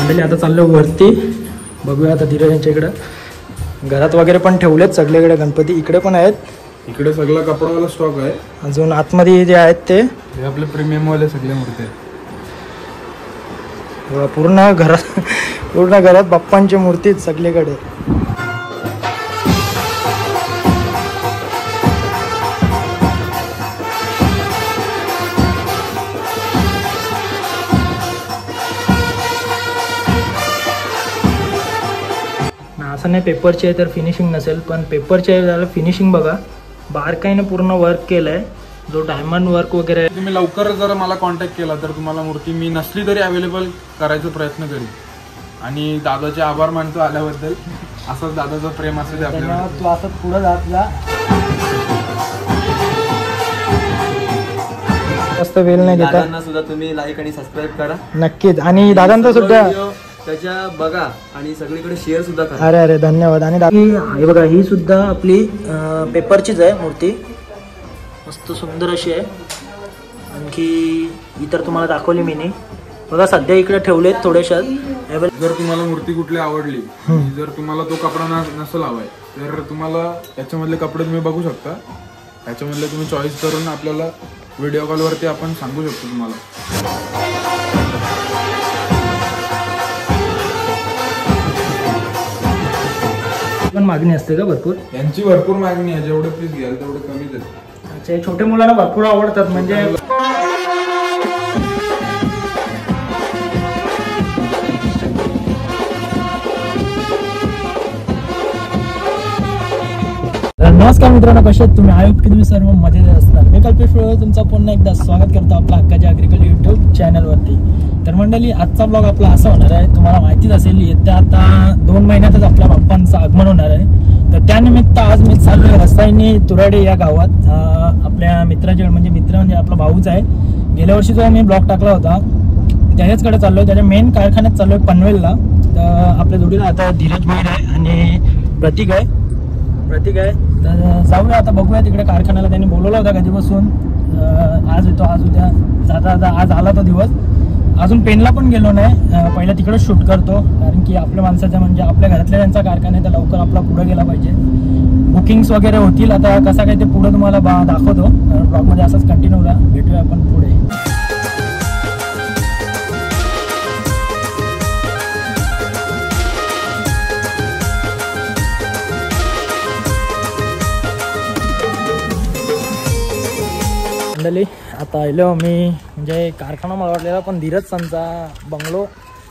मंडळी आता चाललो वरती, बघूया आता धीरज यांच्या इकडं घरात वगैरे पण ठेवलेत सगळीकडे गणपती, इकडे पण आहेत. इकडे सगळा कपडावाला स्टॉक आहे. अजून आतमध्ये जे आहेत ते आपले प्रीमियम वाले सगळे मूर्ती आहेत. पूर्ण घरात बाप्पांची मूर्ती सगळीकडे. असं नाही पेपरचे आहे तर फिनिशिंग नसेल, पण पेपरचे आहे त्याला फिनिशिंग बघा, बारकाईने पूर्ण वर्क केलंय, जो डायमंड वर्क वगैरे आहे. तुम्ही लवकर जर मला कॉन्टॅक्ट केला तर तुम्हाला मूर्ती मी नसली तरी अवेलेबल करायचा प्रयत्न करीन. आणि दादाचे आभार मानतो आल्याबद्दल. असंच दादाचं प्रेम असू दे आपल्याला. तू असं पुढे जात जा. जास्त वेळ नाही घेता. दादांना सुद्धा तुम्ही लाईक आणि सबस्क्राईब करा नक्कीच. आणि दादांचा सुद्धा त्याच्या बघा आणि सगळीकडे शेअर सुद्धा करा. अरे धन्यवाद. आणि हे बघा, ही सुद्धा आपली पेपरचीच आहे मूर्ती, मस्त सुंदर अशी आहे. आणखी इतर तुम्हाला दाखवली मी नाही बघा, सध्या इकडे ठेवलेत थोडेशा. जर तुम्हाला मूर्ती कुठली आवडली, जर तुम्हाला तो कपडा नसेल हवाय तर तुम्हाला याच्यामधले कपडे तुम्ही बघू शकता. याच्यामधले तुम्ही चॉईस करून आपल्याला व्हिडिओ कॉलवरती आपण सांगू शकतो तुम्हाला. पण मागणी असते का भरपूर? यांची भरपूर मागणी आहे, जेवढे पीस घ्याल तेवढे कमीच आहे. अच्छा, छोट्या मुलांना भरपूर आवडतात म्हणजे. नमस्कार मित्रांनो, कसे आहेत तुम्ही? आय होप की तुम्ही सर्व मजेत असणार. मी कल्पेश तुमचा पुन्हा एकदा स्वागत करतो आपला हक्काच्या ॲग्रिकल्चर यूट्यूब चॅनलवरती. तर मंडळी, आजचा ब्लॉग आपला असा होणार आहे, तुम्हाला माहितीच असेल येत्या आता 2 महिन्यातच आपल्या बाप्पांचं आगमन होणार आहे. तर त्यानिमित्त आज मी चाललोय रसायनी तुराडे या गावात. आपल्या मित्राचे म्हणजे आपला भाऊच आहे. गेल्या वर्षी जो मी ब्लॉग टाकला होता त्याच्याचकडे चाललोय, त्याच्या मेन कारखान्यात चाललोय पनवेलला. तर आपल्या जोडीला आता धीरज भाई आहे आणि प्रतीक आहे. तर जाऊया आता, बघूया तिकडे कारखान्याला. त्यांनी बोलवलं होता कधीपासून, आज येतो आज उद्या जाता आज आला तो दिवस. अजून पेनला पण गेलो नाही, पहिला तिकडेच शूट करतो, कारण की आपल्या माणसाचा म्हणजे आपल्या घरातल्या त्यांचा कारखाना आहे, तर लवकर आपला पुढे गेला पाहिजे. बुकिंग्स वगैरे होतील, आता कसा काय ते पुढे तुम्हाला दाखवतो. ब्लॉगमध्ये असंच कंटिन्यू राहा, भेटूया आपण पुढे. आता आलो मी, म्हणजे कारखाना मला वाटलेला, पण धीरज संचा बंगलो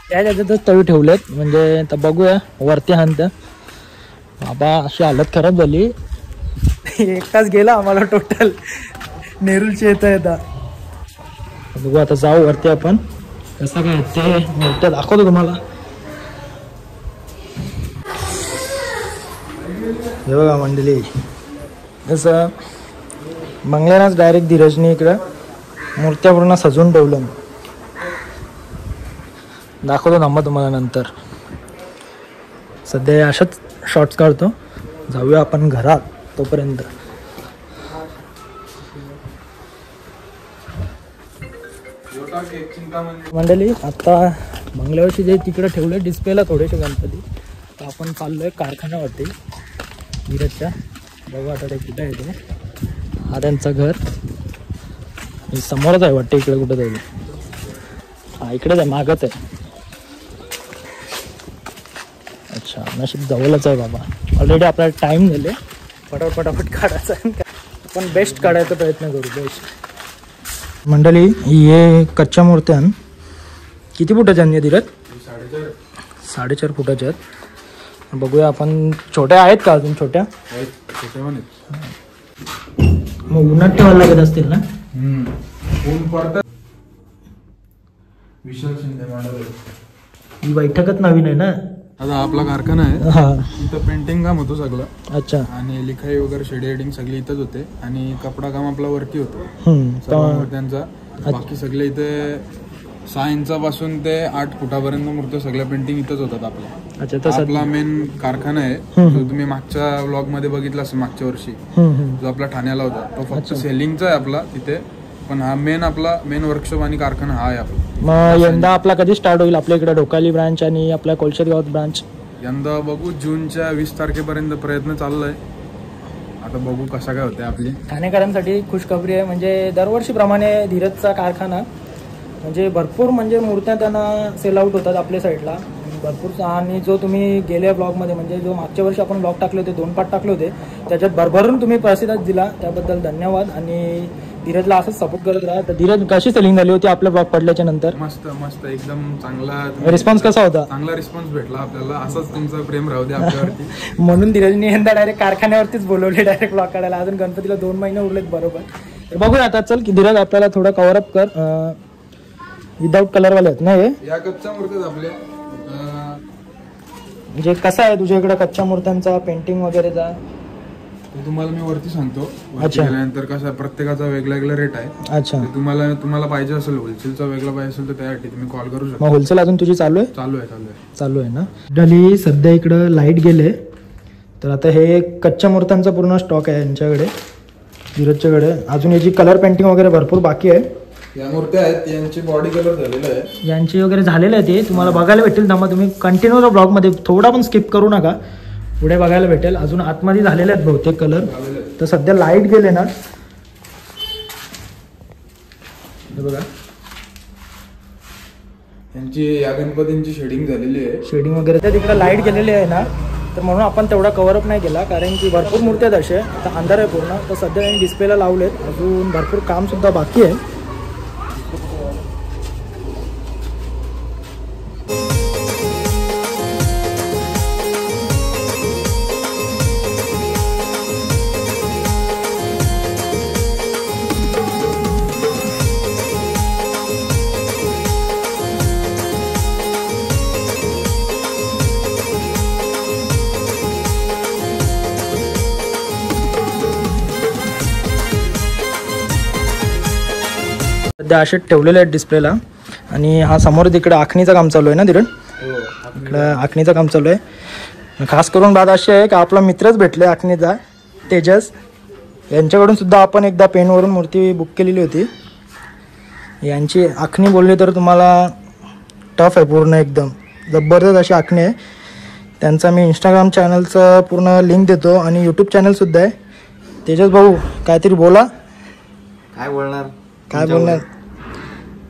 त्याच्यातच तळी ठेवलेत. म्हणजे आता बघूया वरती हाणत बाबा, अशी हालत खराब झाली. 1 तास गेला आम्हाला टोटल नेरूलची येता. बघू आता, जाऊ वरती आपण. कसं काय ते मूर्त्या दाखवतो तुम्हाला. हे बघा मंडळी, जसं बंगल्यालाच डायरेक्ट धीरजने इकडं मूर्त्या पूर्ण सजवून ठेवलं. दाखवतो थांबा तुम्हाला नंतर. सध्या अशाच शॉर्ट्स काढतो. जाऊया आपण घरात तोपर्यंत. मंडळी, आता बंगल्यावरची जे तिकडे ठेवले डिस्प्लेला थोडेसे गणपती, तर आपण चाललोय कारखान्यावरती धीरजच्या. बघू आता ते कुठे येते. हा त्यांचं घर समोरच आहे वाटतं, इकडे कुठं जाईल. हा इकडेच आहे, मागच आहे. अच्छा, नशीब जवळच आहे बाबा. ऑलरेडी आपल्याला टाइम झाले, फटाफट काढायचा. पण बेस्ट काढायचा प्रयत्न करू, बेस्ट. मंडळी, हे कच्च्या मूर्त्या किती फुटाच्या आहेत धीरज? 4.5 फुटाच्या आहेत. बघूया आपण. छोट्या आहेत का अजून? छोट्या मग उन्हात ठेवायला लागत असतील ना? विशाल शिंदे मॉडेल. ही बैठकच नवीन आहे ना? आता आपला कारखाना आहे, इथं पेंटिंग काम होतो सगळं. अच्छा. आणि लिखाई वगैरे शेडिंग सगळी इथंच होते. आणि कपडा काम आपला वरती होतो त्यांचा. बाकी सगळे इथे 6 इंचापासून ते 8 फुटापर्यंत मूर्त्या सगळ्या पेंटिंग इथंच होतात आपल्या. अच्छा, तसं आपला मेन कारखाना आहे, जो तुम्ही मागच्या व्लॉग मध्ये बघितला असेल मागच्या वर्षी, जो आपला ठाण्याला होता, तो फक्त सेलिंगचा आहे आपला तिथे. पण हा मेन वर्कशॉप आणि कारखाना हा आहे आपला. मग यंदा आपला कधी स्टार्ट होईल आपल्या इकडे ढोकाली ब्रांच आणि आपल्या कोलशेत गावात ब्रांच? यंदा बघू जूनच्या 20 तारखेपर्यंत प्रयत्न चाललाय. आता बघू कसा काय होते आपली. ठाणेकरांसाठी खुशखबरी आहे, म्हणजे दरवर्षीप्रमाणे धीरजचा कारखाना म्हणजे भरपूर म्हणजे मूर्त्या त्यांना सेल आउट होतात आपल्या साईडला भरपूर. आणि जो तुम्ही गेल्या ब्लॉगमध्ये म्हणजे जो मागच्या वर्षी आपण ब्लॉग टाकले होते 2 पार्ट टाकले होते त्याच्यात भरभरून तुम्ही प्रतिसाद दिला त्याबद्दल धन्यवाद. आणि धीरजला असंच सपोर्ट करत राहा. तर धीरज कशी सेलिंग झाली होती आपला ब्लॉग पडल्याच्या नंतर? मस्त मस्त एकदम चांगला रिस्पॉन्स कसा होता? चांगला रिस्पॉन्स भेटला आपल्याला. असंच तुमचं प्रेम राहू दे आपल्यावरती. म्हणून धीरजने यंदा डायरेक्ट कारखान्यावरतीच बोलवले डायरेक्ट ब्लॉग काढायला. अजून गणपतीला 2 महिने उरलेत बरोबर. तर बघूया आता. चल की धीरज आपल्याला थोडं कव्हर अप कर. विदाऊट कलरवाले आहेत ना हे? या कच्च्या मूर्त्या आपल्या म्हणजे कसं आहे तुझ्या इकडे कच्च्या मूर्त्यांचा पेंटिंग वगैरेचा? तुम्हाला मी वरती सांगतो. अच्छा. गेल्यानंतर कसं प्रत्येकाचा वेगळा वेगळा रेट आहे. अच्छा. तुम्हाला पाहिजे असेल होलसेलचा वेगळा पाहिजे असेल तर त्यासाठी तुम्ही कॉल करू शकता. मग होलसेल अजून तुझी चालू आहे? चालू आहे ना. डली सध्या इकडं लाईट गेले तर आता हे कच्च्या मूर्त्यांचा पूर्ण स्टॉक आहे यांच्याकडे धीरजच्याकडे. अजून याची कलर पेंटिंग वगैरे भरपूर बाकी आहे. या मूर्त्या आहेत यांची बॉडी कलर झालेला आहे. यांची वगैरे झालेलं आहे ते तुम्हाला बघायला भेटेल. त्यामुळे तुम्ही कंटिन्यू ब्लॉगमध्ये थोडा पण स्किप करू नका, पुढे बघायला भेटेल. अजून आतमध्ये झालेले आहेत बहुतेक कलर. तर सध्या लाईट गेले ना बघा यांची या गणपतींची शेडिंग झालेली आहे. शेडिंग वगैरे तर तिकडे लाईट गेलेली आहे ना तर म्हणून आपण तेवढा कव्हरअप नाही केला कारण की भरपूर मूर्त्या आहेत असे. आता अंधार आहे पूर्ण. तर सध्या त्यांनी डिस्प्लेला लावलेत. अजून भरपूर काम सुद्धा बाकी आहे. सध्या असे ठेवलेले आहेत डिस्प्लेला. आणि हा समोर तिकडे आखणीचं काम चालू आहे ना धीरज? इकडं आखणीचं काम चालू आहे. खास करून बात अशी आहे की आपला मित्रच भेटले आखणीचा तेजस. यांच्याकडून सुद्धा आपण एकदा पेनवरून मूर्ती बुक केलेली होती. यांची आखणी बोलली तर तुम्हाला टफ आहे पूर्ण एकदम जबरदस्त अशी आखणी आहे. त्यांचा मी इंस्टाग्राम चॅनलचं पूर्ण लिंक देतो आणि यूट्यूब चॅनलसुद्धा आहे. तेजस भाऊ काहीतरी बोला. काय बोलणार?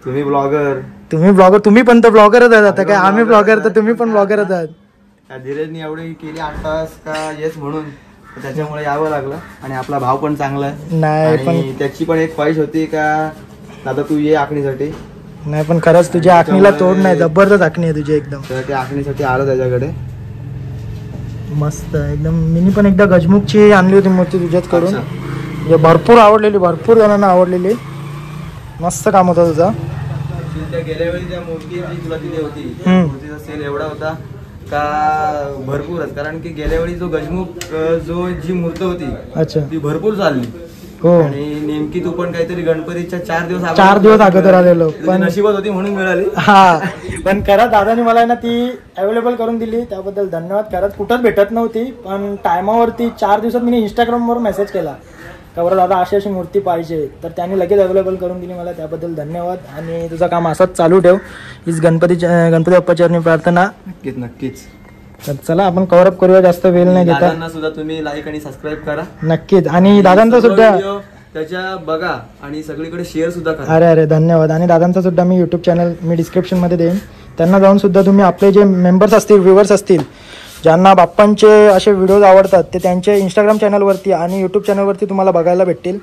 तुम्ही ब्लॉगर तुम्ही पण तर ब्लॉगरच आहात. आता काय आम्ही ब्लॉगर तर तुम्ही पण ब्लॉगरच आहात. धीरजनी एवढी केली 8 तास का येस म्हणून त्याच्यामुळे यावं लागलं. आणि आपला भाव पण चांगला आहे. नाही पण त्याची पण एक ख्वाहिश होती का दादा तू ये आखणीसाठी. नाही पण खरंच तुझ्या आखणीला तोड नाही. जबरदस्त आखणी आहे तुझी एकदम. तर त्या आखणीसाठी आलो त्याच्याकडे. मस्त एकदम. मी पण एकदा गजमुखची आणली होती मूर्ती तुझ्याचकडून. म्हणजे भरपूर आवडलेली, भरपूर जणांना आवडलेली. मस्त काम होता तुझा. गेल्या वेळी त्या मूर्ती तुला दिली होती मूर्तीचा सेल एवढा होता का भरपूरच. कारण की गेल्या वेळी जो गजमुख जी मूर्त होती अच्छा ती भरपूर चालली. हो. आणि नेमकी तू पण काहीतरी गणपतीच्या 4 दिवस अगोदर आलेलो पण नशिबात होती म्हणून मिळाली. हा पण खरंच दादानी मला ना ती अवेलेबल करून दिली त्याबद्दल धन्यवाद. खरंच कुठंच भेटत नव्हती पण टायमावरती 4 दिवसात मी इंस्टाग्रामवर मेसेज केला का बरं दादा अशी अशी मूर्ती पाहिजे तर त्यांनी लगेच अवेलेबल करून दिली मला. त्याबद्दल धन्यवाद. आणि तुझं काम असंच चालू ठेव. हीच गणपती बाप्पाचरणी प्रार्थना. नक्कीच. तर चला आपण कव्हर अप करूया जास्त वेळ नाही घेता. दादांना सुद्धा तुम्ही लाईक आणि सबस्क्राईब करा नक्कीच. आणि दादांचा सुद्धा त्याच्या बघा आणि सगळीकडे शेअर सुद्धा करा. अरे धन्यवाद. आणि दादांचा सुद्धा मी युट्यूब चॅनल मी डिस्क्रिप्शन मध्ये देईन. त्यांना जाऊन सुद्धा तुम्ही आपले जे मेंबर्स असतील व्ह्युअर्स असतील ज्यांना बाप्पांचे असे व्हिडिओज आवडतात ते त्यांचे इंस्टाग्राम चॅनलवरती आणि यूट्यूब चॅनलवरती तुम्हाला बघायला भेटतील.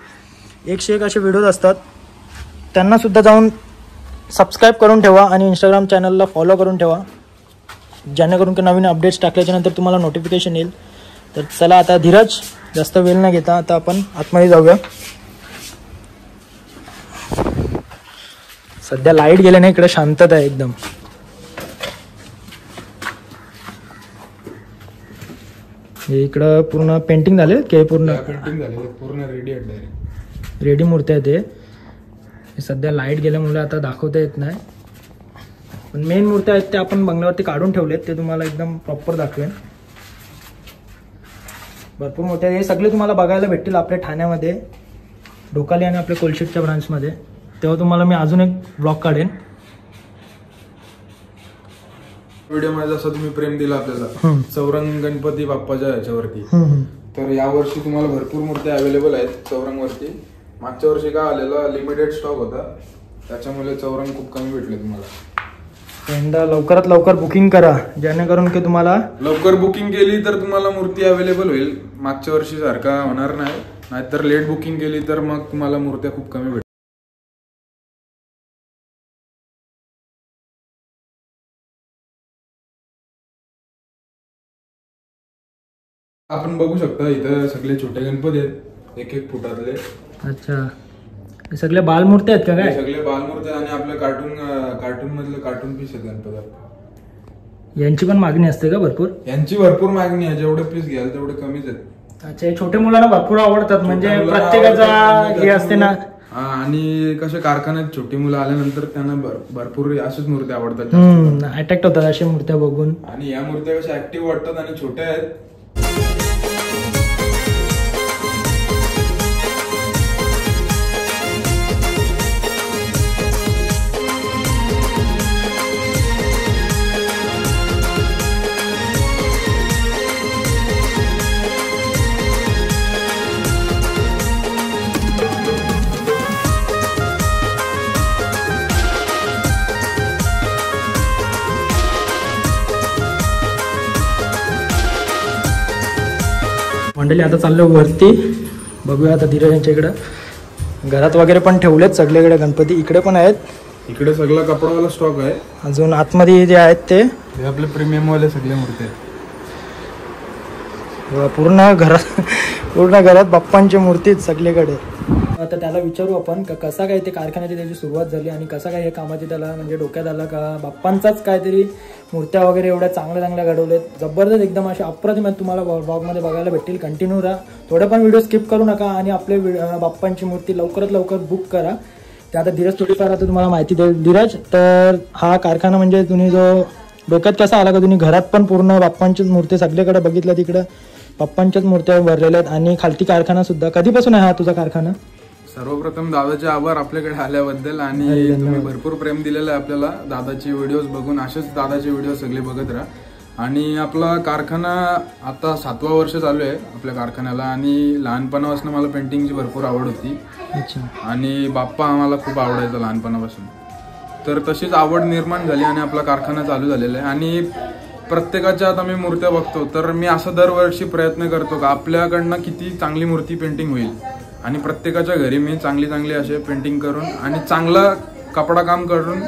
101 असे व्हिडिओज असतात. त्यांनासुद्धा जाऊन सबस्क्राईब करून ठेवा आणि इंस्टाग्राम चॅनलला फॉलो करून ठेवा जेणेकरून की नवीन अपडेट्स टाकल्याच्यानंतर तुम्हाला नोटिफिकेशन येईल. तर चला आता धीरज जास्त वेळ न घेता आता आपण आतमध्ये जाऊया. सध्या लाईट गेल्याने इकडे शांतता आहे एकदम. इकडं पूर्ण पेंटिंग झाले की पूर्ण पेंटिंग झाले पूर्ण रेडी मूर्ती आहे ते. सध्या लाईट गेल्यामुळे आता दाखवता येत नाही पण मेन मूर्त्या आहेत त्या आपण बंगल्यावरती काढून ठेवलेत ते तुम्हाला एकदम प्रॉपर दाखवेन. भरपूर मोठे हे सगळे तुम्हाला बघायला भेटतील आपल्या ठाण्यामध्ये ढोकाली आणि आपल्या कोलशेतच्या ब्रांचमध्ये. तेव्हा तुम्हाला मी अजून एक ब्लॉग काढेन. व्हिडिओ मध्ये जसं तुम्ही प्रेम दिला आपल्याला चौरंग गणपती बाप्पाच्या याच्यावरती, तर यावर्षी तुम्हाला भरपूर मूर्त्या अवेलेबल आहेत चौरंग वरती. मागच्या वर्षी काय आलेला लिमिटेड स्टॉक होता, त्याच्यामुळे चौरंग खूप कमी भेटले तुम्हाला. यंदा लवकरात लवकर बुकिंग करा, जेणेकरून की तुम्हाला लवकर बुकिंग केली तर तुम्हाला मूर्ती अवेलेबल होईल. मागच्या वर्षी सारखा होणार नाही, नाहीतर लेट बुकिंग केली तर मग तुम्हाला मूर्त्या खूप कमी भेटतील. आपण बघू शकता इथं सगळे छोटे गणपती आहेत, 1-1 फुटातले. अच्छा, हे सगळे बालमूर्ती आहेत का हे काय? सगळे बालमूर्ती आणि आपले कार्टून मधले कार्टून पीस आहेत गणपती. यांची पण मागणी असते का भरपूर? यांची भरपूर मागणी आहे, जेवढे पीस घ्याल तेवढे कमीच आहेत. अच्छा, हे छोटे मुलांना भरपूर आवडतात, म्हणजे प्रत्येकाचा हे असते ना. हा, आणि कसे कारखान्यात छोटी मुलं आल्यानंतर त्यांना भरपूर अशाच मूर्त्या आवडतात, अट्रॅक्ट होतात अशा मूर्त्या बघून. आणि या मूर्त्या कशा ऍक्टिव्ह वाटतात आणि छोट्या आहेत. मंडळी आता चाललो वरती, बघूया आता धीरज यांच्या इकडं घरात वगैरे पण ठेवलेत सगळीकडे गणपती, इकडे पण आहेत. इकडे सगळा कपडावाला स्टॉक आहे. अजून आतमध्ये जे आहेत ते आपले प्रीमियम वाले सगळे मूर्ती आहेत. पूर्ण घरात बाप्पांची मूर्ती सगळीकडे. आता त्याला विचारू आपण का कसा काय ते कारखान्याची त्याची सुरुवात झाली आणि कसा काय हे कामाची त्याला म्हणजे डोक्यात आला का बाप्पांचाच काहीतरी मूर्त्या वगैरे एवढ्या चांगल्या घडवलेत, जबरदस्त एकदम अशा अप्रतिम तुम्हाला ब्लॉगमध्ये बघायला भेटतील. कंटिन्यू राहा, थोडं पण व्हिडिओ स्किप करू नका आणि आपले बाप्पांची मूर्ती लवकरात लवकर बुक करा. ते आता धीरज थोडीफार आता तुम्हाला माहिती देईल. धीरज, तर हा कारखाना म्हणजे तुम्ही जो डोक्यात कसा आला का तुम्ही घरात पण पूर्ण बाप्पांचीच मूर्ती सगळीकडे बघितलं, तिकडं बाप्पांच्याच मूर्त्या भरलेल्या आहेत आणि खालती कारखाना सुद्धा. कधीपासून आहे हा तुझा कारखाना? सर्वप्रथम दादाचे आभार आपल्याकडे आल्याबद्दल, आणि तुम्ही भरपूर प्रेम दिलेलं आहे आपल्याला. दादाचे व्हिडिओज बघून असेच दादाचे व्हिडिओ सगळे बघत राहा. आणि आपला कारखाना आता 7वा वर्ष चालू आहे आपल्या कारखान्याला, आणि लहानपणापासून मला पेंटिंगची भरपूर आवड होती. अच्छा. आणि बाप्पा आम्हाला खूप आवडायचा लहानपणापासून, तर तशीच आवड निर्माण झाली आणि आपला कारखाना चालू झालेला आहे. आणि प्रत्येकाच्या आता मी मूर्त्या बघतो, तर मी असं दरवर्षी प्रयत्न करतो का आपल्याकडनं किती चांगली मूर्ती पेंटिंग होईल, आणि प्रत्येकाच्या घरी मी चांगली असे पेंटिंग करून आणि चांगला कपडा काम करून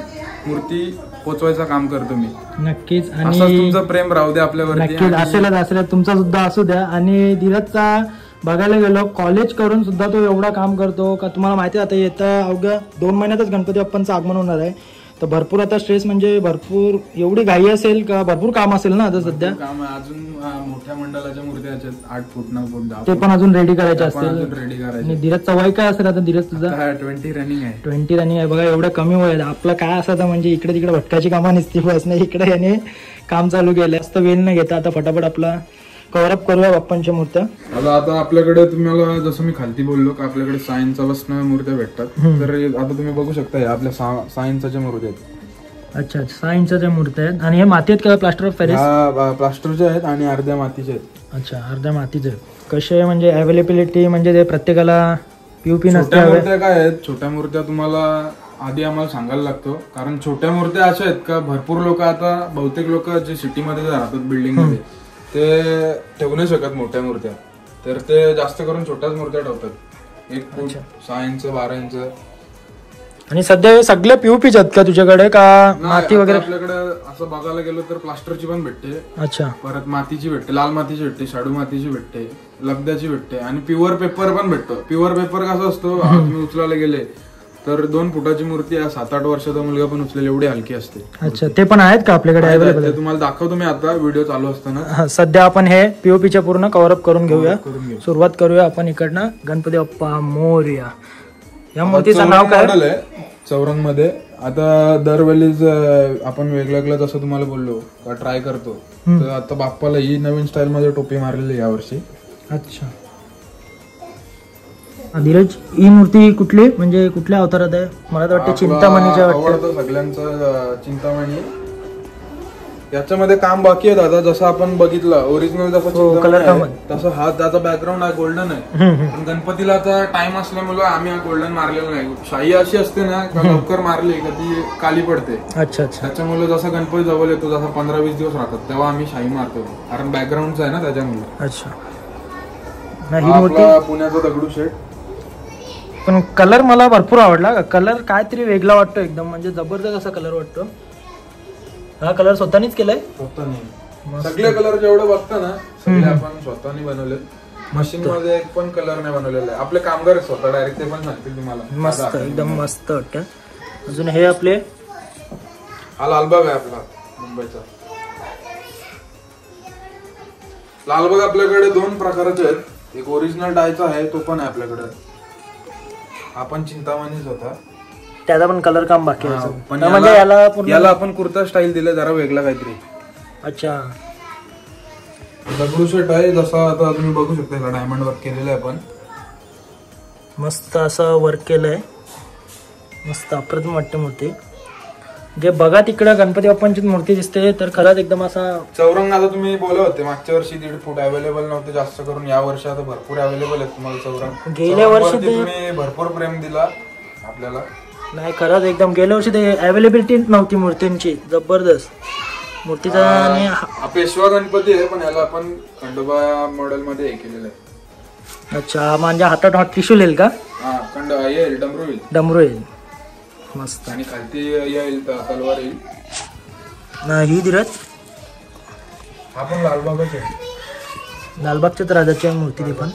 मूर्ती पोचवायचं काम करतो मी. नक्कीच. आणि असंच तुमचं प्रेम राहू द्या आपल्यावरती. नक्कीच असेलच तुमचा सुद्धा असू द्या. आणि धीरजचा बघायला गेलो कॉलेज करून सुद्धा तो एवढा काम करतो का तुम्हाला माहिती आहे. आता येत्या अवघ्या 2 महिन्यातच गणपती बाप्पांचं आगमन होणार आहे, तर भरपूर आता स्ट्रेस म्हणजे भरपूर एवढी घाई असेल का भरपूर काम असेल ना आता सध्या. काम अजून मोठ्या मंडळाच्या मूर्त्या 8 फूट 9 फूट ते पण अजून रेडी करायचे असतील. रेडी करायचे. आणि धीरजचा वय काय असेल आता? धीरज तुझा 20 रनिंग आहे. 20 रनिंग आहे. बघा एवढं कमी वय. आपलं काय असायचं म्हणजे इकडे तिकडे भटकाची कामं नसती, बस नाही इकडे याने काम चालू केलं असतं. वेळ न घेता आता फटाफट आपला कव्हरअप करूया बाप्पांच्या मूर्त्या. आता आपल्याकडे तुम्हाला जसं मी खालती बोललो का आपल्याकडे सायन्सच्या वसनं मूर्त्या भेटतात, तर आता तुम्ही बघू शकता आपल्या सायन्सच्या मूर्त्या आहेत. अच्छा, 6 इंचाच्या मूर्त्या आहेत. आणि हे माती आहेत का प्लास्टर ऑफ पॅरिस? प्लास्टरचे आहेत आणि अर्ध्या मातीचे आहेत. अच्छा, अर्ध्या मातीचे. कसे म्हणजे अवेलेबिलिटी म्हणजे ते प्रत्येकाला पीओपी नसते. मूर्त्या काय आहेत, छोट्या मूर्त्या तुम्हाला आधी आम्हाला सांगायला लागतो, कारण छोट्या मूर्त्या अशा आहेत का भरपूर लोक आता बहुतेक लोक जे सिटीमध्ये राहतात बिल्डिंग मध्ये ते ठेवू नाही शकत मोठ्या मूर्त्या, तर ते जास्त करून छोट्याच मूर्त्या ठेवतात. 1 फूट 6 इंच 12 इंच. आणि सध्या सगळे पीओपीच आहेत का तुझ्याकडे का माती वगैरे? आपल्याकडे असं बघायला गेलो तर प्लास्टरची पण भेटते. अच्छा. परत मातीची भेटते, लाल मातीची भेटते, शाडू मातीची भेटते, लगद्याची भेटते, आणि प्युअर पेपर पण भेटतो. प्युअर पेपर कसा असतो, तुम्ही उचलायला गेले तर 2 फुटाची मूर्ती 7-8 वर्षाचा मुलगा पण उचलेल एवढी हलकी असते. अच्छा, ते पण आहेत का आपल्याकडे अवेलेबल? तुम्हाला दाखवतो मी आता व्हिडिओ चालू असताना. सध्या आपण हे पीओपीच्या पूर्ण कव्हरअप करून घेऊया. सुरुवात करूया आपण इकडनं. गणपती बाप्पा मोरया या मूर्तीचं नाव काय आहे? चौरंग मध्ये. आता दरवेळीच आपण वेगळं जसं तुम्हाला बोललो का ट्राय करतो, तर आता बाप्पाला ही नवीन स्टाईल मध्ये टोपी मारलेली यावर्षी. अच्छा. धीरज, ही मूर्ती कुठली म्हणजे कुठल्या अवतारात आहे? मला तर वाटतं चिंतामणीच्या वाटतं. सगळ्यांचं चिंतामणी. याच्यामध्ये काम बाकी आहे दादा. जसं आपण बघितलं ओरिजिनल जसं चिंतामणी color आहे, काम आहे. तसं हा त्याचा बॅकग्राऊंड आहे गोल्डन आहे. पण गणपतीला आता टाइम असल्यामुळे आम्ही हा गोल्डन मारलेला नाही. शाही अशी असते ना का लवकर मारली का ती काली पडते. अच्छा अच्छा. त्याच्यामुळे जसा गणपती जवळ येतो जसा 15-20 दिवस राहतात तेव्हा आम्ही शाही मारतो कारण बॅकग्राऊंड आहे ना त्याच्यामुळे. अच्छा. नाही ही हा मूर्ती आपला पुण्याचा दगडूशेठ. पण कलर मला भरपूर आवडला. कलर काहीतरी वेगळा वाटतो एकदम, म्हणजे जबरदस्त असा कलर वाटतो. हा कलर स्वतःनीच केलाय. स्वतःने सगळे कलर जेवढे बघता ना सगळे आपण स्वतःने बनवले. मशीन मध्ये एक पण कलर नाही बनवलेला आहे. आपले कामगार स्वतः डायरेक्ट ते पण सांगतील तुम्हाला. मस्त एकदम मस्त वाटतं. अजून हे आपले हा लालबाग आहे आपला मुंबईचा. लालबाग आपल्याकडे 2 प्रकारचे आहेत. एक ओरिजिनल डायचा आहे तो पण आहे आपल्याकडे. हा पण चिंतामणीच होता. त्याचा पण कलर काम बाकी आहे. पण म्हणजे याला आपण कुर्ता स्टाईल दिलं जरा वेगळा काहीतरी. अच्छा. दगडूशेठ आहे जसा आता तुम्ही बघू शकता. याला डायमंड वर्क केलेलं आहे आपण. मस्त असं वर्क केलंय. मस्त अप्रतिम वाटते मूर्ती. जे बघा तिकडं गणपती बाप्पांची मूर्ती दिसते तर खरंच एकदम असा चौरंग. आता तुम्ही बोलत होते मागच्या वर्षी 1.5 फूट अवेलेबल नव्हते जास्त करून. या वर्षी आता भरपूर अवेलेबल आहेत तुम्हाला चौरंग. गेल्या वर्षी तुम्ही भरपूर प्रेम दिला आपल्याला. नाही खरंच एकदम गेल्या वर्षी ते अवेलेबिलिटी नव्हती मूर्तींची. जबरदस्त मूर्तीचा. आणि हा पेशवा गणपती आहे पण याला आपण खंडोबा मॉडेल मध्ये हे केलेलं आहे. अच्छा. म्हणजे हातात हात टिशू येईल का? हा येईल डमरू येईल. डमरू येईल. मस्त. आणि खालती येईल तलवार येईल. ही धीरज हा पण लालबागच आहे. लालबागच्याच राजाची मूर्ती ती पण.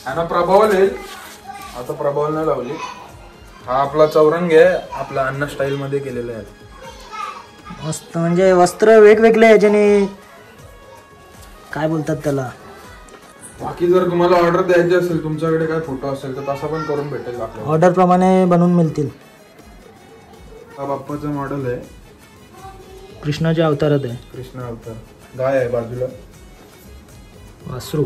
आणि प्रभावल येईल. आता प्रभावल नाही लावली. हा आपला चौरंग आहे. आपला अन्न स्टाईल मध्ये केलेला आहे. मस्त. म्हणजे वस्त्र वेगवेगळे याच्याने काय बोलतात त्याला. बाकी जर तुम्हाला ऑर्डर द्यायची असेल तुमच्याकडे काय फोटो असेल तर तसा पण करून भेटेल आपल्याला. ऑर्डर प्रमाणे बनवून मिळतील. हा बाप्पाचं मॉडेल आहे. कृष्णाच्या अवतारात आहे. कृष्ण अवतार. गाय आहे बाजूला. वासरू.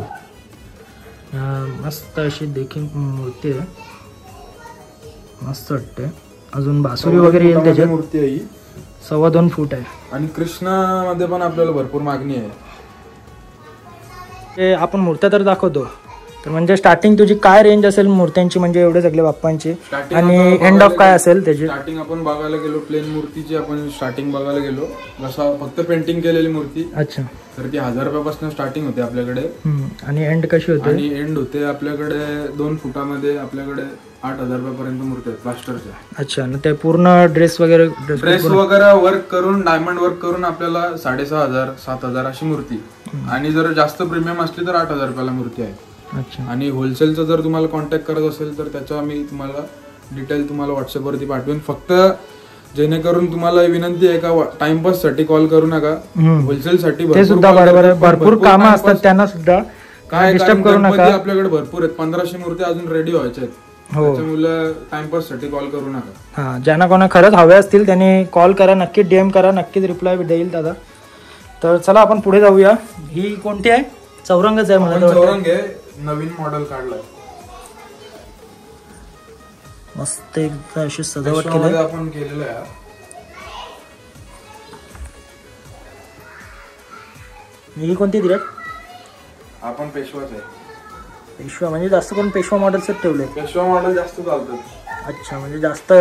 मस्त अशी देखील मूर्ती आहे. मस्त वाटते. अजून बासुरी वगैरे येईल त्याच्यात. मूर्ती आहे ही. 2.25 फूट आहे. आणि कृष्णामध्ये पण आपल्याला भरपूर मागणी आहे. ते आपण मूर्त्या तर दाखवतो तर म्हणजे स्टार्टिंग तुझी काय रेंज असेल मूर्त्यांची, म्हणजे एवढे सगळे बाप्पांची, आणि एंड ऑफ काय असेल त्याची? स्टार्टिंग आपण बघायला गेलो प्लेन मूर्तीची. आपण स्टार्टिंग बघायला गेलो जसा फक्त पेंटिंग केलेली मूर्ती. अच्छा. तर ती 1000 रुपयापासून स्टार्टिंग होते आपल्याकडे. आणि एंड कशी होते? आणि एंड होते आपल्याकडे 2 फुटामध्ये आपल्याकडे 8000 रुपयापर्यंत मूर्ती आहेत प्लास्टरच्या. अच्छा. आणि ते पूर्ण ड्रेस वगैरे वर्क करून डायमंड वर्क करून आपल्याला 6500 7000 अशी मूर्ती. आणि जर जास्त प्रीमियम असली तर 8000 रुपयाला मूर्ती आहे. अच्छा. आणि होलसेलचा जर तुम्हाला कॉन्टॅक्ट करत असेल तर त्याचा मी तुम्हाला डिटेल तुम्हाला व्हॉट्सअपवरती पाठवेन. फक्त जेणेकरून तुम्हाला विनंती आहे का टाइमपास साठी कॉल करू नका. होलसेल साठी ते सुद्धा बरोबर आहे. भरपूर कामं असतात त्यांना सुद्धा काय डिस्टर्ब करू नका. आपल्याकडे भरपूर आहेत. 1500 मूर्ती अजून रेडी व्हायच्या आहेत. त्याच्यामुळे टाइमपास साठी कॉल करू नका. हा. ज्यांना कोणा खरंच हवे असतील त्यांनी कॉल करा, नक्की DM करा, नक्कीच रिप्लाय देईल दादा. तर चला आपण पुढे जाऊया. ही कोणती आहे? चौरंगच आहे मला. चौरंग आहे. नवीन मॉडेल काढलाय. मस्त एकदा अशी सजावट केली आपण केलेलं आहे. ही कोणती धीरज? आपण पेशवाच आहे. पेशवा म्हणजे जास्त करून पेशवा मॉडेलच ठेवले. पेशवा मॉडेल जास्त चालतात. अच्छा. म्हणजे जास्त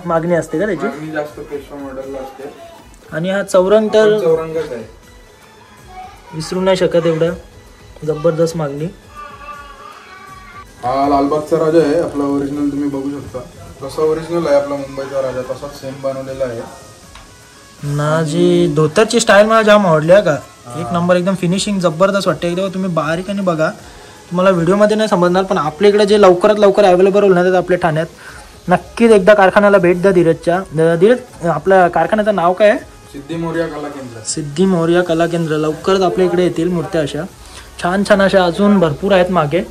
मागणी असते का त्याची? मागणी जास्त पेशवा मॉडेलला असते. आणि हा चौरंग तर चौरंगच आहे. विसरू नाही शकत. एवढं जबरदस्त मागणी. हा लालबागचा राजा आहे आपला. ओरिजिनल तुम्ही बघू शकता. जसा ओरिजिनल आहे आपला मुंबईचा राजा तसाच सेम बनवलेला आहे ना. जी धोतरची स्टाईल मला जाम आवडली का. एक नंबर. एकदम फिनिशिंग जबरदस्त वाटते. एकदम तुम्ही बारीकाने बघा. तुम्हाला व्हिडिओमध्ये नाही समजणार पण आपल्या इकडे जे लवकरात लवकर अवेलेबल होणार आपल्या ठाण्यात, नक्कीच एकदा कारखान्याला भेट द्या धीरजच्या. धीरज आपल्या कारखान्याचं नाव काय आहे? सिद्धी मोरया कला केंद्र. सिद्धी मोरया कला केंद्र. लवकरच आपल्या इकडे येतील मूर्त्या अशा छान छान अशा. अजून भरपूर आहेत मागे.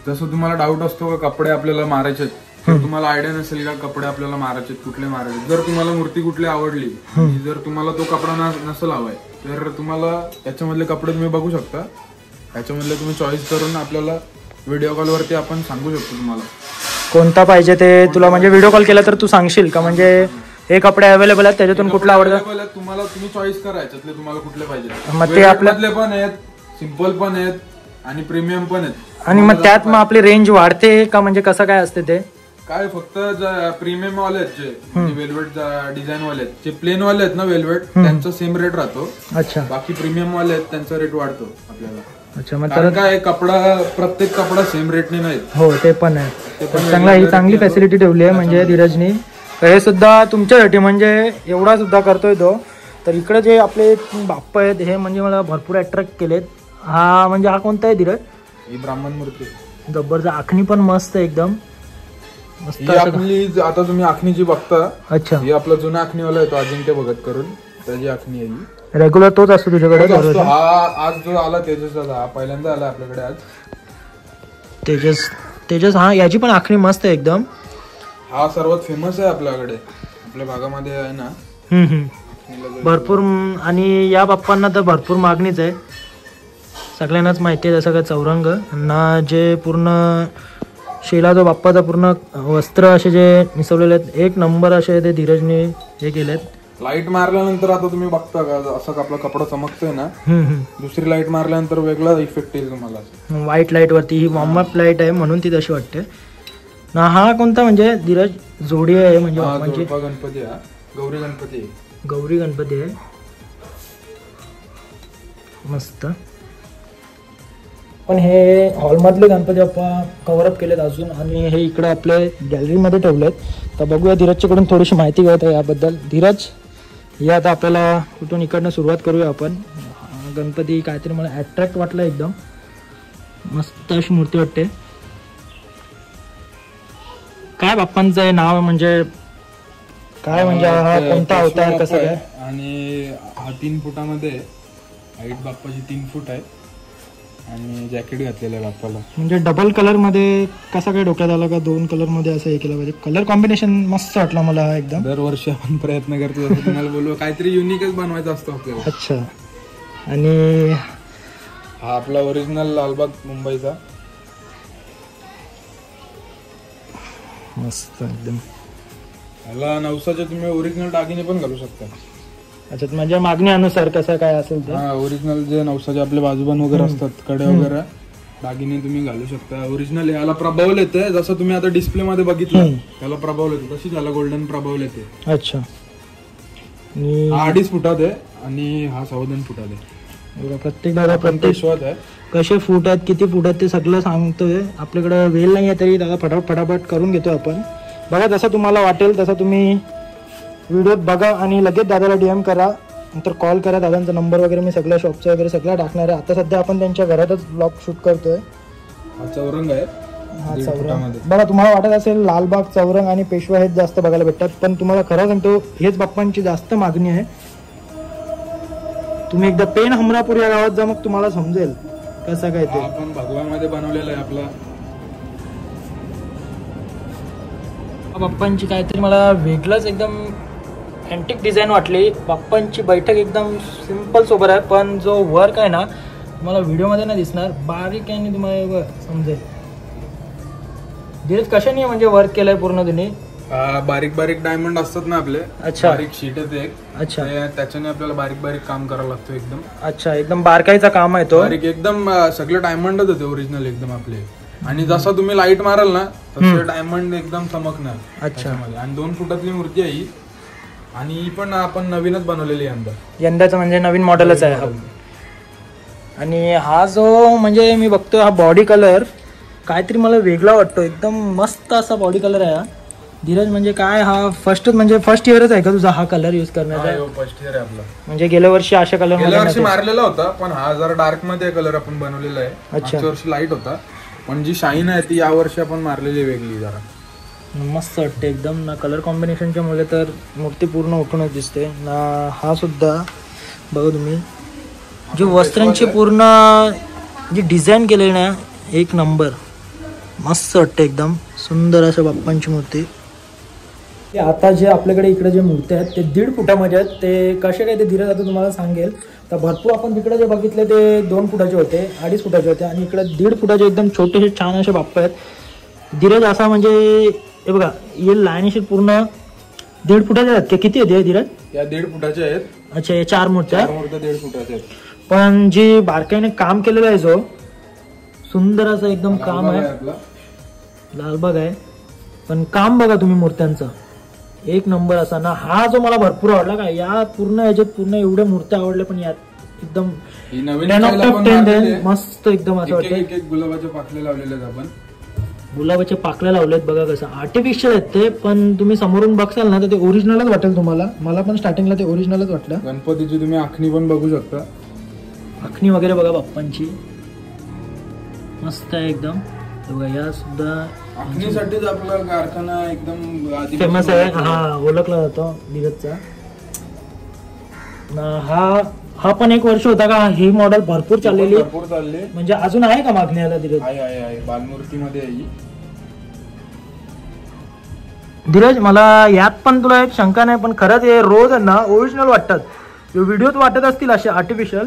जसं तुम्हाला डाऊट असतो का कपडे आपल्याला मारायचे आहेत, तर तुम्हाला आयडिया नसेल का कपडे आपल्याला मारायचे कुठले मारायचे, जर तुम्हाला मूर्ती कुठली आवडली, जर तुम्हाला तो कपडा नसेल हवाय, तर तुम्हाला याच्यामधले कपडे तुम्ही बघू शकता. याच्यामधले तुम्ही चॉईस करून आपल्याला व्हिडिओ कॉल वरती आपण सांगू शकतो तुम्हाला कोणता पाहिजे ते. तुला म्हणजे व्हिडिओ कॉल केला तर तू सांगशील का म्हणजे हे कपडे अवेलेबल आहेत त्याच्यातून कुठला आवडतं? तुम्हाला तुम्ही चॉईस करायच्यातले तुम्हाला कुठले पाहिजे. मग ते आपल्यातले पण आहेत, सिंपल पण आहेत आणि प्रीमियम पण आहेत. आणि मग त्यात मग आपली रेंज वाढते का म्हणजे कसं काय असते ते? काय फक्त प्रीमियम वाले आहेत जे वेल्वेट डिझाईन वाले आहेत, जे प्लेन वाले आहेत ना वेल्वेट, त्यांचा सेम रेट राहतो. अच्छा. बाकी प्रीमियम वाले आहेत त्यांचा रेट वाढतो आपल्याला. अच्छा. मग कारण काय कपडा प्रत्येक कपडा सेम रेटने नाही. हो ते पण आहे. चांगला ही चांगली फॅसिलिटी ठेवली आहे म्हणजे धीरजनी. हे सुद्धा तुमच्यासाठी म्हणजे एवढा सुद्धा करतोय तो. तर इकडे जे आपले बाप्पा आहेत हे म्हणजे मला भरपूर अट्रॅक्ट केलेत. हा म्हणजे हा कोणता आहे धीरज? ही ब्राह्मण मूर्ती जबरदस्त. आखणी पण मस्त एकदम मस्त. आपली आता तुम्ही आखणी जी बघता, अच्छा, ही आपला जुना आखणीवाला आहे तो अजिंक्य भगत करून, त्याची आखणी आहे ही. रेग्युलर तोच असतो तुझ्याकडे? हा आज जो आला तेजस, हा पहिल्यांदा आला आपल्याकडे आज. तेजस हा, याची पण आखणी मस्त आहे एकदम. हा सर्वात फेमस आहे आपल्याकडे, आपल्या भागामध्ये आहे ना. भरपूर. आणि या बाप्पांना तर भरपूर मागणीच आहे, सगळ्यांनाच माहिती आहे. जसं काय चौरंग ना, जे पूर्ण शेला जो बाप्पाचा पूर्ण वस्त्र असे जे मिसवलेले आहेत, एक नंबर असे ते धीरजने हे केलेत. लाईट मारल्यानंतर आता तुम्ही बघता का असं आपला कपडा चमकतोय ना, दुसरी लाईट मारल्यानंतर वेगळा इफेक्ट येईल तुम्हाला. व्हाईट लाईट वरती ही वॉर्म अप लाईट आहे म्हणून ती तशी वाटते ना. हा कोणता म्हणजे धीरज जोडी आहे म्हणजे गणपती, हा गौरी गणपती. गौरी गणपती आहे मस्त. पण हे हॉलमधले गणपती बाप्पा कव्हरअप केलेत अजून, आणि हे इकडे आपले गॅलरीमध्ये ठेवलेत. तर बघूया धीरजच्याकडून थोडीशी माहिती घेत आहे याबद्दल. धीरज, या आता आपल्याला कुठून इकडनं सुरुवात करूया आपण. गणपती काहीतरी मला अट्रॅक्ट वाटलं एकदम, मस्त अशी मूर्ती वाटते. काय बाप्पांचं आहे नाव म्हणजे काय, म्हणजे हा कोणता अवतार कसं काय? आणि हा 3 फुटामध्ये हाईट बाप्पाची 3 फूट आहे आणि जॅकेट घातलेलं आहे बाप्पाला. म्हणजे डबल कलर मध्ये कसा काय डोक्यात आला का 2 कलर मध्ये असं हे केलं पाहिजे? कलर कॉम्बिनेशन मस्त वाटला मला हा एकदम. दरवर्षी आपण प्रयत्न करतो तुम्हाला बोलू काहीतरी युनिकच बनवायचं असतं आपल्याला. अच्छा. आणि हा आपला ओरिजिनल लालबाग मुंबईचा मस्त एकदम. ह्याला नवसाचे तुम्ही ओरिजिनल दागिने पण घालू शकता. अच्छा, म्हणजे मागणीनुसार कसं काय असेल ते. हा, ओरिजिनल जे नवसाचे आपले बाजूबंद वगैरे असतात, कडे वगैरे दागिने तुम्ही घालू शकता. ओरिजिनल याला प्रभावल येते, जसं तुम्ही आता डिस्प्ले मध्ये बघितलं त्याला प्रभावल येते, तशी त्याला गोल्डन प्रभावल येते. अच्छा. हा 2.5 फुटात आहे आणि हा 2.25 फुटात आहे. प्रत्येक दादा प्रत्येक आहे कसे फूट आहेत, किती फूट आहेत ते सगळं सांगतोय. आपल्याकडे वेळ नाही आहे तरी दादा फटाफट करून घेतो आपण. बघा, जसं तुम्हाला वाटेल तसं तुम्ही व्हिडिओत बघा आणि लगेच दादाला DM करा, नंतर कॉल करा. दादांचा नंबर वगैरे मी सगळ्या शॉपचा वगैरे सगळं टाकणार आहे. आता सध्या आपण त्यांच्या घरातच ब्लॉग शूट करतोय. हा चौरंग आहे. हा चौरंग बघा, तुम्हाला वाटत असेल लालबाग, चौरंग आणि पेशवा हेच जास्त बघायला भेटतात, पण तुम्हाला खरं सांगतो हेच बाप्पांची जास्त मागणी आहे. तुम्ही एकदा पेन हमरापूर या गावात जा, मग तुम्हाला समजेल कसं काय ते. आपण भगवामध्ये बनवलेला आहे आपला. बाप्पांची काहीतरी मला वेगळंच एकदम अँटिक डिझाईन वाटली. बाप्पांची बैठक एकदम सिंपल सोबर आहे, पण जो वर्क आहे ना तुम्हाला व्हिडिओमध्ये नाही दिसणार, बारीक आहे आणि तुम्हाला समजेल. धीरज कशाने म्हणजे वर्क केलंय पूर्ण तुम्ही? बारीक बारीक डायमंड असतात ना आपले. अच्छा. बारीक शीट आहे एक. अच्छा. त्याच्याने आपल्याला बारीक बारीक काम करावं लागतं एकदम. अच्छा, एकदम बारकाईचा काम आहे तो. बारीक एकदम सगळे डायमंडच होते ओरिजिनल एकदम आपले. आणि जसा तुम्ही लाईट माराल ना तसे डायमंड एकदम चमकणार. अच्छा. आणि 2 फुटातली मूर्ती आहे ही, आणि ही पण आपण नवीनच बनवलेली आहे यंदाचं म्हणजे नवीन मॉडेलच आहे. आणि हा जो म्हणजे मी बघतोय हा बॉडी कलर काहीतरी मला वेगळा वाटतो, एकदम मस्त असा बॉडी कलर आहे हा. धीरज, म्हणजे काय हा फर्स्ट इयरच आहे का तुझा हा कलर यूज करण्याचा? फर्स्ट इयर आहे आपला. म्हणजे गेल्या वर्षी अशा कलर गेल्या वर्षी मारलेला होता, पण हा जरा डार्क मध्ये कलर आपण बनवलेला आहे. अच्छा. वर्षी लाईट होता, पण जी शाईन आहे ती या वर्षी आपण मारलेली वेगळी जरा. मस्त वाटते एकदम ना. कलर कॉम्बिनेशनच्या मुळे तर मूर्ती पूर्ण उठूनच दिसते ना. हा सुद्धा बघा तुम्ही, जी वस्त्रांची पूर्ण जी डिझाईन केली ना, एक नंबर. मस्त वाटते, एकदम सुंदर अशा बाप्पांची मूर्ती. आता जे आपल्याकडे इकडे जे मूर्ती आहेत ते 1.5 फुटामध्ये आहेत. ते कसे काय ते धीरज आता तुम्हाला सांगेल. तर भरपूर आपण तिकडे जे बघितले ते 2 फुटाचे होते, 2.5 फुटाचे होते आणि इकडे 1.5 फुटाचे एकदम छोटेसे छान असे बाप्पा आहेत. धीरज असा म्हणजे हे बघा, हे लाईनीशी पूर्ण 1.5 फुटाचे आहेत. किती आहेत धीरज? या 1.5 फुटाच्या आहेत. अच्छा, हे 4 मूर्त्या 1.5 फुटाच्या आहेत. पण जी बारकाईने काम केलेलं आहे जो सुंदर असं एकदम काम आहे. लालबाग आहे पण काम बघा तुम्ही मूर्त्यांचा एक नंबर असा ना. हा जो मला भरपूर आवडला का, या पूर्ण याच्यात पूर्ण एवढ्या मूर्त्या आवडल्या, पण यात एकदम 10 मस्त एकदम असं वाटतं. गुलाबाचे पाकळे लावलेले आहेत आपण. गुलाबाचे पाकळे लावलेत बघा, कसं आर्टिफिशियल आहेत ते, पण तुम्ही समोरून बघसाल ना तर ते ओरिजिनलच वाटेल तुम्हाला. मला पण स्टार्टिंगला ते ओरिजिनलच वाटलं. गणपतीची तुम्ही आखणी पण बघू शकता. आखणी वगैरे बघा बाप्पांची मस्त आहे एकदम. बघा या सुद्धा आखणीसाठीच आपला कारखाना एकदम फेमस आहे. हा, ओळखला जातो धीरजचा. हा पण 1 वर्ष होता का ही मॉडेल भरपूर चाललेली? भरपूर चालले. म्हणजे अजून आहे का मागणी याला धीरज? आहे बालमूर्तीमध्ये आहे. धीरज मला यात पण तुला एक शंका नाही, पण खरंच हे रोज आहे ना ओरिजिनल वाटतात. व्हिडिओत वाटत असतील असे आर्टिफिशियल,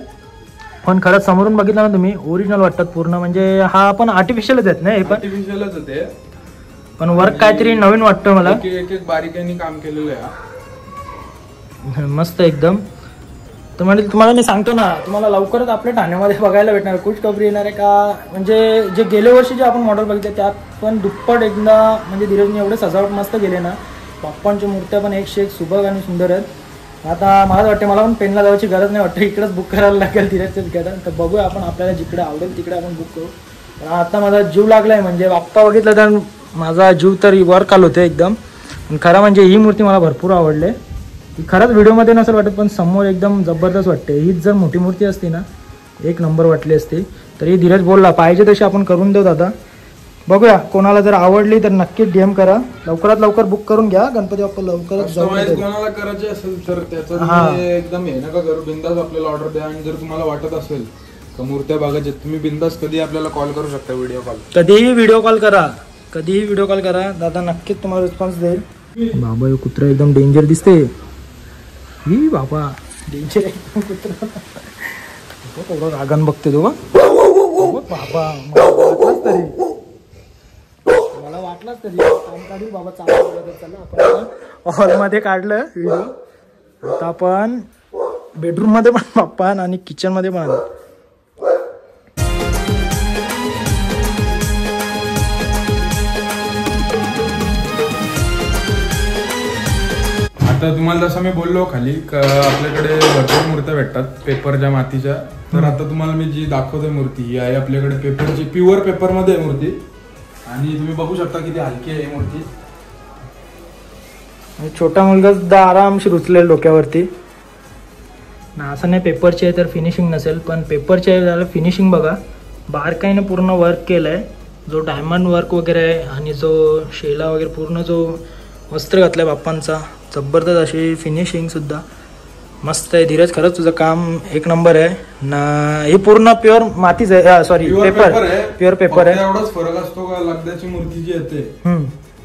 पण खरंच समोरून बघितलं ना तुम्ही ओरिजिनल वाटतात पूर्ण. म्हणजे हा पण आर्टिफिशियलच आहेत ना, हे पण आर्टिफिशियलच होते, पण वर्क काहीतरी नवीन वाटतं मला. एक बारीकाईने काम केलेलं आहे. मस्त एकदम. तर म्हणजे तुम्हाला मी सांगतो ना, तुम्हाला लवकरच आपल्या ठाण्यामध्ये बघायला भेटणार. कुछ कबरी येणार आहे का, म्हणजे जे गेल्या वर्षी जे आपण मॉडेल बघितले त्यात पण दुप्पट एकदा म्हणजे धीरजने एवढे सजावट मस्त केले ना. बाप्पांच्या मूर्त्या पण एकशे एक सुबक आणि सुंदर आहेत. आता मला वाटते मला पण पेनला जायची गरज नाही वाटतं, इकडेच बुक करायला लागेल धीरजचं तिकीट. तर बघूया आपण, आपल्याला जिकडे आवडेल तिकडे आपण बुक करू. पण आता माझा जीव लागलाय, म्हणजे बाप्पा बघितलं तर माझा जीव तर वर काल होते एकदम. पण खरं म्हणजे ही मूर्ती मला भरपूर आवडली. ती खरंच व्हिडिओमध्ये नसेल वाटत, पण समोर एकदम जबरदस्त वाटते. हीच जर मोठी मूर्ती असती ना 1 नंबर वाटली असती. तर ही धीरज बोलला पाहिजे तशी आपण करून देऊ. आता बघूया, कोणाला जर आवडली तर नक्कीच DM करा. लवकरात लवकर बुक करून घ्या. गणपती बाप्पा लवकरच कोणाला करायचे असेल तर त्याचं एकदम हे नका करू, बिंदास आपल्याला ऑर्डर द्या. आणि जर तुम्हाला वाटत असेल का मूर्त्या बघायच्या, तुम्ही बिंदास कधी आपल्याला कॉल करू शकता, व्हिडिओ कॉल. कधीही व्हिडिओ कॉल करा, कधीही व्हिडिओ कॉल करा. दादा नक्कीच तुम्हाला रिस्पॉन्स देईल. बाबा हे कुत्रा एकदम डेंजर दिसते. ही बाबा डेंजर एकदम कुत्रा. रागण बघते तो बाबा. मला वाटलंच तरी काम काढील बाबा. चांगला आपण हॉलमध्ये काढलं व्हिडिओ. आता आपण बेडरूम मध्ये पण बाप्पा आणि किचन मध्ये पण. आता तुम्हाला जसं मी बोललो खाली आपल्याकडे भरपूर मूर्त्या भेटतात पेपरच्या मातीच्या. तर आता तुम्हाला मी जी दाखवतोय मूर्ती ही आहे आपल्याकडे पेपरची, प्युअर पेपर मध्ये आहे मूर्ती. आणि तुम्ही बघू शकता किती हलकी आहे मूर्ती. छोटा मुलगा सुद्धा आरामशीर उचलेल डोक्यावरती ना. असं नाही पेपरची आहे तर फिनिशिंग नसेल, पण पेपरची आहे त्याला फिनिशिंग बघा. बारकाईने पूर्ण वर्क केलंय, जो डायमंड वर्क वगैरे आहे आणि जो शेला वगैरे पूर्ण जो वस्त्र घातलाय बाप्पांचा, जबरदस्त अशी फिनिशिंग सुद्धा मस्त आहे. धीरज खरंच तुझं काम 1 नंबर आहे ना. हे पूर्ण प्युअर मातीच आहे, सॉरी पेपर, प्युअर पेपर आहे. एवढाच फरक असतो का लगद्याची मूर्ती जी येते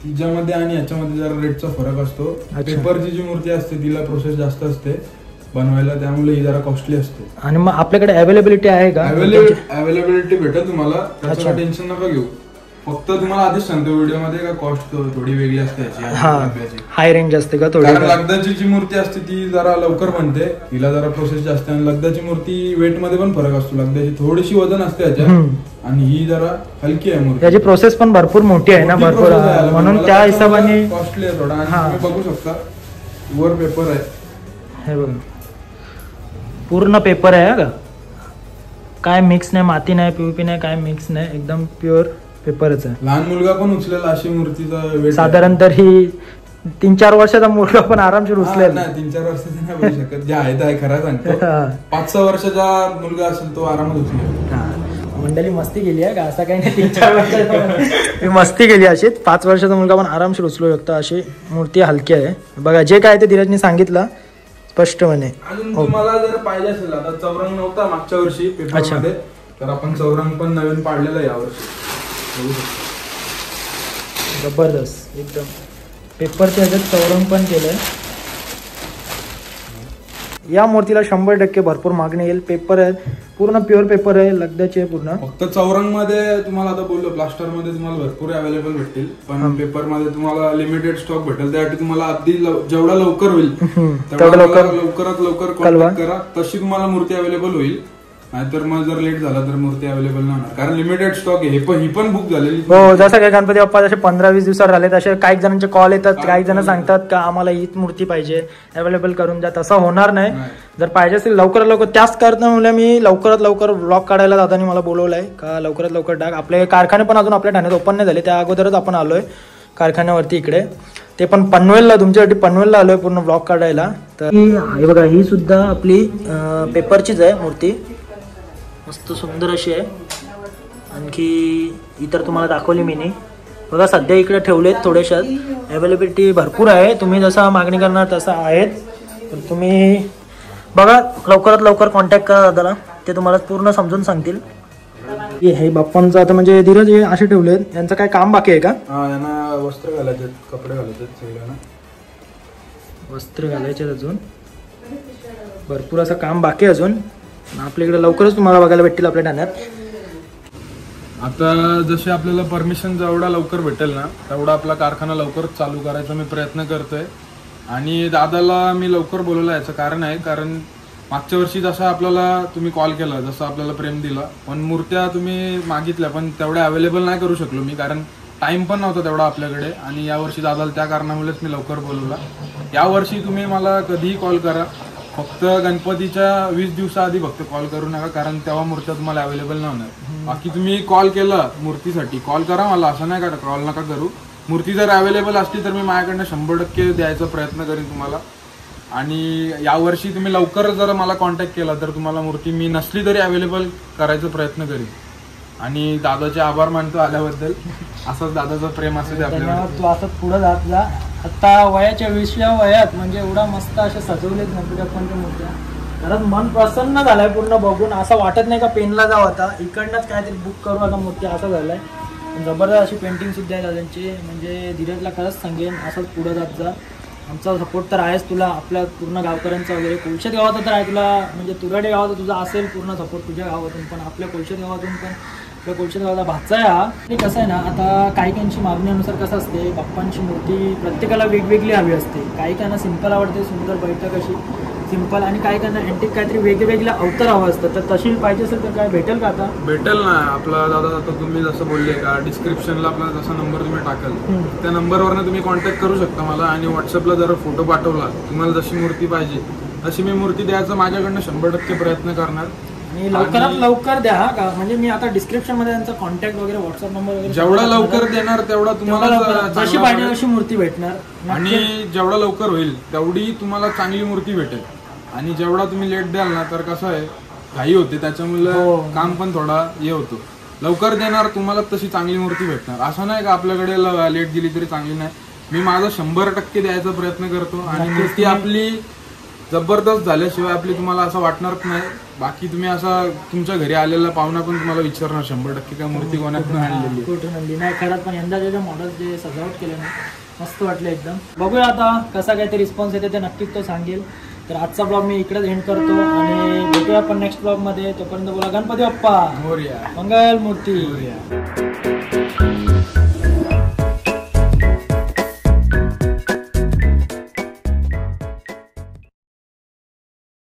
तिच्यामध्ये आणि याच्यामध्ये जरा रेटचा फरक असतो. पेपरची जी मूर्ती असते तिला प्रोसेस जास्त असते बनवायला, त्यामुळे ही जरा कॉस्टली असते. आणि मग आपल्याकडे अवेलेबिलिटी आहे का? अवेलेबिलिटी भेटेल तुम्हाला, त्याचं टेन्शन नका घेऊ. फक्त तुम्हाला आधीच सांगतो व्हिडिओ मध्ये का कॉस्ट थोडी वेगळी असते याची, हाय रेंज असते का थोडी. लगदाची जी मूर्ती असते ती जरा लवकर बनते, तिला जरा प्रोसेस जास्त. आणि लगदाची मूर्ती वेट मध्ये पण फरक असतो. लगदाची थोडीशी वजन असते याच्यात आणि ही जरा हलकी आहे मूर्ती. त्याची प्रोसेस पण भरपूर मोठी आहे ना, भरपूर, म्हणून त्या हिशोबाने कॉस्टली आहे थोडा. आणि तुम्ही बघू शकता वर पेपर आहे, हे बघा पूर्ण पेपर आहे का, काय मिक्स नाही, माती नाही, PVP नाही, काय मिक्स नाही, एकदम प्युअर पेपरच आहे. लहान मुलगा पण उचलेला अशी मूर्तीचा वेट साधारण तर ही 3-4 वर्षाचा मुलगा पण आरामशीर उचलेल. नाही 3-4 वर्षाचा नाही बोलू शकत, जे आहे ते आहे खरं सांगतो. 5-6 वर्षाचा मुलगा असेल तो आरामात उचलेल. मंडळी मस्ती केली आहे का, असं काही नाही. 3-4 वर्षाची मस्ती केली अशी. 5 वर्षाचा मुलगा पण आरामशीर उचलू शकतो. अशी मूर्ती हलकी आहे बघा. जे काय ते धीरजने सांगितलं स्पष्टपणे. अजून तुम्हाला जर पाहिजे असेल, आता चौरंग नव्हता मागच्या वर्षी पेपरमध्ये, तर आपण चौरंग पण नवीन पाडलेला यावर्षी. जबरदस्त एकदम. पेपरच्या ह्याच्यात चौरंग पण केलंय. या मूर्तीला 100% भरपूर मागणी येईल. पेपर आहे पूर्ण प्युअर पेपर आहे, लगद्याची आहे पूर्ण. फक्त चौरंग मध्ये तुम्हाला आता बोललो प्लास्टर मध्ये तुम्हाला भरपूर अवेलेबल भेटतील, पण पेपर मध्ये तुम्हाला लिमिटेड स्टॉक भेटेल. त्यासाठी तुम्हाला अगदी जेवढा लवकर होईल तेवढा लवकरात लवकर कॉन्टॅक्ट करा, तशी तुम्हाला मूर्ती अवेलेबल होईल. नाहीतर मग जर लेट झाला तर मूर्ती अवेलेबल नाही होणार, कारण लिमिटेड स्टॉक आहे. ही पण बुक झालेली. हो, जसं काही गणपती बाप्पा जसे 15-20 दिवसात झाले तसे काही जणांचे कॉल येतात, काही जण सांगतात का आम्हाला हीच मूर्ती पाहिजे, अवेलेबल करून द्या. तसं होणार नाही. जर पाहिजे असेल लवकरात लवकर, त्याच करता मी लवकरात लवकर ब्लॉग काढायला जाताना मला बोलवलंय का लवकरात लवकर टाक. आपले कारखाने पण अजून आपल्या ठाण्यात ओपन नाही झाले, त्या अगोदरच आपण आलोय कारखान्यावरती इकडे. ते पण पनवेलला, तुमच्यासाठी पनवेलला आलोय पूर्ण ब्लॉग काढायला. तर हे बघा, ही सुद्धा आपली पेपरचीच आहे मूर्ती, मस्त सुंदर अशी आहे. आणखी इतर तुम्हाला दाखवली मी नाही. बघा सध्या इकडे ठेवलेत थोडेशात, अवेलेबिलिटी भरपूर आहे. तुम्ही जसा मागणी करणार तसं आहेत. तर तुम्ही बघा, लवकरात लवकर कॉन्टॅक्ट करा दादाला, ते तुम्हाला पूर्ण समजून सांगतील. हे बाप्पांचं आता म्हणजे धीरज हे असे ठेवलेत, यांचं काय काम बाकी आहे का? यांना वस्त्र घालायचे, कपडे घालायचे, सगळ्यांना वस्त्र घालायचे अजून भरपूर असं काम बाकी आहे अजून. आपल्याकडे लवकरच तुम्हाला बघायला भेटतील आपल्या ठाण्यात. आता जसे आपल्याला परमिशन जेवढा लवकर भेटेल ना तेवढा आपला कारखाना लवकर चालू करायचा मी प्रयत्न करतोय. आणि दादाला मी लवकर बोलवलं, याचं कारण आहे कारण मागच्या वर्षी जसं आपल्याला तुम्ही कॉल केला, जसं आपल्याला प्रेम दिला, पण मूर्त्या तुम्ही मागितल्या पण तेवढ्या अवेलेबल नाही करू शकलो मी, कारण टाइम पण नव्हता तेवढा आपल्याकडे. आणि यावर्षी दादाला त्या कारणामुळेच मी लवकर बोलवला. यावर्षी तुम्ही मला कधीही कॉल करा, फक्त गणपतीच्या 20 दिवसाआधी फक्त कॉल करू नका, कारण तेव्हा मूर्त्या तुम्हाला अवेलेबल नाही होणार. बाकी तुम्ही कॉल केला मूर्तीसाठी, कॉल करा मला, असं नाही का कॉल नका करू. मूर्ती जर अवेलेबल असली तर मी माझ्याकडनं 100% द्यायचा प्रयत्न करीन तुम्हाला. आणि यावर्षी तुम्ही लवकर जर मला कॉन्टॅक्ट केला तर तुम्हाला मूर्ती मी नसली तरी अवेलेबल करायचा प्रयत्न करीन. आणि दादाचे आभार मानतो आल्याबद्दल. असंच दादाचं प्रेम असू दे आपल्याला. तू असं पुढे जात जा. आता वयाच्या 20व्या वयात म्हणजे एवढा मस्त असे सजवलेत गणपती बाप्पांच्या मूर्त्या, खरंच मन प्रसन्न झालंय पूर्ण बघून. असं वाटत नाही का पेनला जावं आता, इकडनंच काहीतरी बुक करू आता मूर्ती, असं झालंय. जबरदस्त अशी पेंटिंग सुद्धा आहे दादांची. म्हणजे धीरजला खरंच सांगेन असंच पुढे जात जा. आमचा सपोर्ट तर आहेच तुला, आपल्या पूर्ण गावकऱ्यांचा वगैरे. कोलशेत गावात तर आहे तुला, म्हणजे तुराडे गावात तुझा असेल पूर्ण सपोर्ट तुझ्या गावातून, पण आपल्या कोलशेत गावातून पण, आपल्या कोलशेत गावाचा भाचा आहे हा. आणि कसं आहे ना, आता काही काहींची मागणीनुसार कसं असते, बाप्पांची मूर्ती प्रत्येकाला वेगवेगळी हवी असते. काही काहींना सिंपल आवडते, सुंदर बैठक अशी सिंपल, आणि काही काहींना अँटिक काहीतरी वेगवेगळ्या अवतार हवं असतं. तर तशी पाहिजे असेल तर काय भेटेल का? आता भेटेल ना आपला दादा. आता तुम्ही जसं बोलले का डिस्क्रिप्शनला आपला जसा नंबर तुम्ही टाकाल त्या नंबरवरनं तुम्ही कॉन्टॅक्ट करू शकता मला. आणि व्हॉट्सअपला जर फोटो पाठवला तुम्हाला जशी मूर्ती पाहिजे तशी मी मूर्ती द्यायचा माझ्याकडनं 100% प्रयत्न करणार. आणि लवकरात लवकर द्या का, म्हणजे मी आता डिस्क्रिप्शन मध्ये त्यांचा कॉन्टॅक्ट वगैरे, व्हॉट्सअप नंबर वगैरे जेवढा लवकर देणार तेवढा तुम्हाला जशी पाहिजे अशी मूर्ती भेटणार. आणि जेवढा लवकर होईल तेवढी तुम्हाला चांगली मूर्ती भेटेल. आणि जेवढा तुम्ही लेट द्याल ना तर कसं आहे, घाई होते, त्याच्यामुळे काम पण थोडा हे होतो. लवकर देणार तुम्हाला तशी चांगली मूर्ती भेटणार. असं नाही का आपल्याकडे लेट दिली तरी चांगली नाही. मी माझा 100% द्यायचा प्रयत्न करतो. आणि मूर्ती आपली जबरदस्त झाल्याशिवाय आपली तुम्हाला असं वाटणारच नाही. बाकी तुम्ही असा तुमच्या घरी आलेला पाहुणा पण तुम्हाला विचारणार 100% का मूर्ती कोणाकडून आणलेली, कुठून आणली. नाही खरंच, पण यंदा जे मॉडेल जे सजावट केलं ना मस्त वाटलं एकदम. बघूया आता कसा काय ते रिस्पॉन्स येते ते नक्कीच तो सांगेल. तर आजचा ब्लॉग मी इकडेच एंड करतो आणि भेटूया आपण नेक्स्ट ब्लॉग मध्ये. तोपर्यंत बोला गणपती बाप्पा मोरया, मंगल मूर्ती.